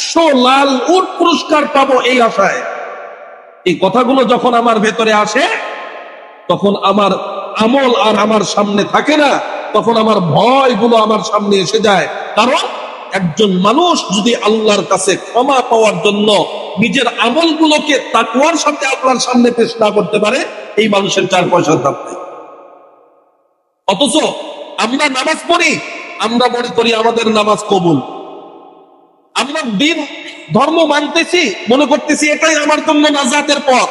100 লাল উট পুরস্কার পাবো এই আশায়। এই কথাগুলো যখন আমার ভেতরে আসে, তখন আমার আমল আর আমার সামনে থাকে না, তখন আমার ভয়গুলো আমার সামনে এসে যায়। কারণ একজন মানুষ যদি আল্লাহর কাছে ক্ষমা পাওয়ার জন্য নিজের আমলগুলোকে তাকওয়ার সাথে আল্লাহর সামনে পেশ না করতে পারে, এই মানুষের 4 পয়সার দাম নেই। অথচ আমরা নামাজ পড়ি, আমরা মনে করি আমাদের নামাজ কবুল। আমরা দিন ধর্ম মানতেছি, মনে করতেছি এটাই আমার জন্য নাজাতের পথ।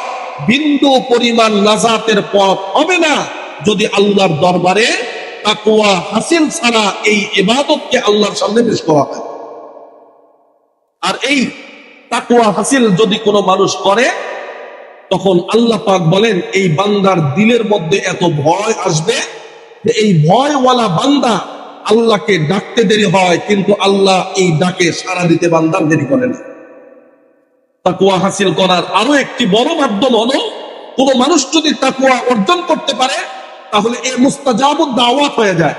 বিন্দু পরিমাণ নাজাতের পথ হবে না যদি আল্লাহর দরবারে তাকওয়া হাসিল ছাড়া এই ইবাদতকে আল্লাহর সামনে পেশ করা হয়। আর এই তাকওয়া হাসিল যদি কোনো মানুষ করে, তখন আল্লাহ পাক বলেন এই বান্দার দিলের মধ্যে এত ভয় আসবে যে এই ভয়ওয়ালা বান্দা আল্লাহকে ডাকতে দেরি হয়, কিন্তু আল্লাহ এই ডাকে সাড়া দিতে বান্দার দেরি করে না। তাকওয়া হাসিল করার আরো একটি বড় মাধ্যম হলো, কোন মানুষ যদি তাকওয়া অর্জন করতে পারে, তাহলে এ মুস্তাজাবুদ দাওয়াত হয়ে যায়।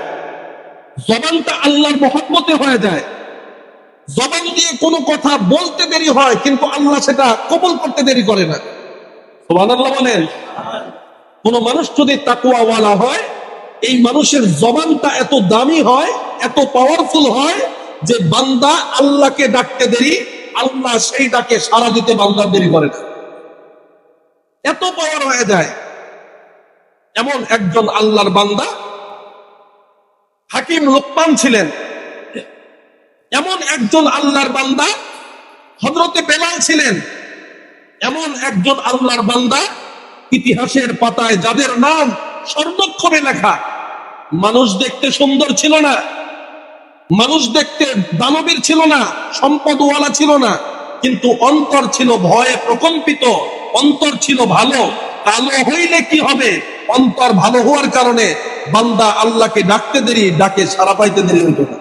জবানটা আল্লাহর মহব্বতে হয়ে যায়। জবান দিয়ে কোনো কথা বলতে দেরি হয়, কিন্তু আল্লাহ সেটা কবুল করতে দেরি করে না। সুবহানাল্লাহ বলেন। কোন মানুষ যদি তাকওয়াওয়ালা হয়, এই মানুষের জবানটা এত দামি হয়, এত পাওয়ারফুল হয় যে বান্দা আল্লাহকে ডাকতে দেরি, আল্লাহ সেই ডাকে সাড়া দিতে বান্দার দেরি করে না। এত পাওয়ার হয়ে যায়। এমন একজন আল্লাহর বান্দা হাকিম লোকমান ছিলেন। এমন একজন আল্লাহর বান্দা হযরতে বেলাল ছিলেন। এমন একজন আল্লাহর বান্দা ইতিহাসের পাতায় যাদের নাম স্বর্ণাক্ষরে লেখা। মানুষ দেখতে সুন্দর ছিল না, মানুষ দেখতে দানবীর ছিল না, সম্পদওয়ালা ছিল না, কিন্তু অন্তর ছিল ভয়ে প্রকম্পিত, অন্তর ছিল ভালো। কালো হইলে কি হবে, অন্তর ভালো হওয়ার কারণে বান্দা আল্লাহকে ডাকতে দেরি, ডাকে সাড়া পাইতে দেরি হইত না।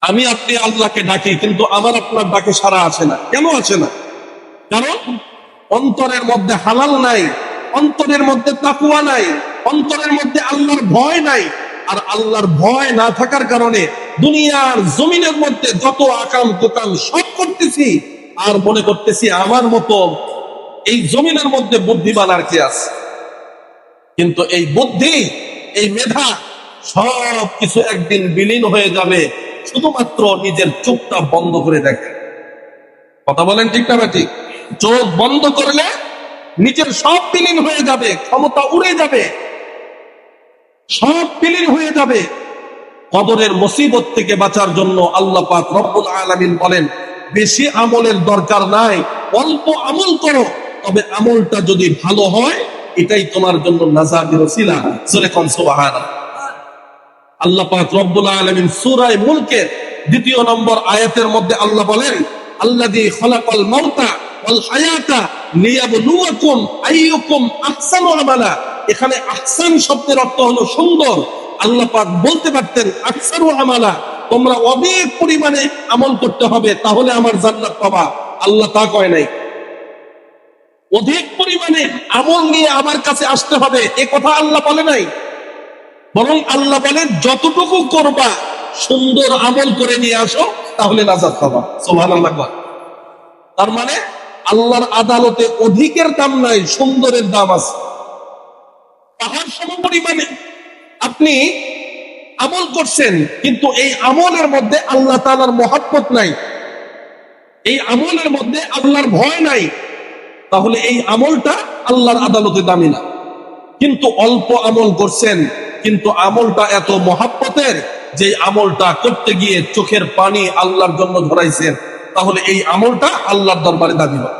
আমি আপনি আল্লাহকে ডাকি, কিন্তু আমার আপনার ডাকে সাড়া আসে না। কেন আসে না? কারণ অন্তরের মধ্যে হালাল নাই, অন্তরের মধ্যে তাকওয়া নাই, অন্তরের মধ্যে আল্লাহর ভয় নাই। আর আল্লাহর ভয় না থাকার কারণে দুনিয়ার জমিনের মধ্যে যত আকাম কুকাম সব করতেছি, আর মনে করতেছি আমার মতো এই জমিনের মধ্যে বুদ্ধিমান আর কি আছে। কিন্তু এই বুদ্ধি, এই মেধা সব কিছু একদিন বিলীন হয়ে যাবে, শুধুমাত্র নিজের চোখটা বন্ধ করে দেখে। কথা বলেন ঠিক না ঠিক? চোখ বন্ধ করলে নিজের সব বিলীন হয়ে যাবে, ক্ষমতা উড়ে যাবে, সব বিলীন হয়ে যাবে। কবরের মুসিবত থেকে বাঁচার জন্য আল্লাহ পাক রব্বুল আলামিন বলেন, বেশি আমলের দরকার নাই, অল্প আমল করো, তবে আমলটা যদি ভালো হয় এটাই তোমার জন্য নাজাতের ওসিলা। সূরা সুবহানাল্লাহ। আল্লাহ পাক রব্বুল আলামিন সূরা মুলকের 2 নম্বর আয়াতের মধ্যে আল্লাহ বলেন, আল্লাযী খালাকাল মাউতা ওয়াল হায়াতা লিয়াবলুয়াকুম আইয়ুকুম আহসানু আমালা। এখানে আহসান শব্দের অর্থ হলো সুন্দর। আল্লাহ পাক বলতে পারতেন আহসানু আমালা, তোমরা অনেক পরিমাণে আমল করতে হবে, তাহলে আমার জান্নাত পাবা। আল্লাহ তা কয় নাই। অধিক পরিমাণে আমল নিয়ে আমার কাছে আসতে হবে, এ কথা আল্লাহ বলে নাই। বরং আল্লাহ বলেন যতটুকু করবা সুন্দর আমল করে নিয়ে আসো, তাহলে নাজাত পাবা। সুবহানাল্লাহ। তার মানে আল্লাহর আদালতে অধিকের দাম নাই, সুন্দরের দাম আছে। পাহাড় সম পরিমাণে আপনি আমল করছেন, কিন্তু এই আমলের মধ্যে আল্লাহ তাআলার মহব্বত নাই, এই আমলের মধ্যে আল্লাহর ভয় নাই, তাহলে এই আমলটা আল্লাহর আদালতে দামি না। কিন্তু অল্প আমল করছেন, কিন্তু আমলটা এত মহব্বতের যে আমলটা করতে গিয়ে চোখের পানি আল্লাহর জন্য ধরাইছেন, তাহলে এই আমলটা আল্লাহর দরবারে দাবি হয়।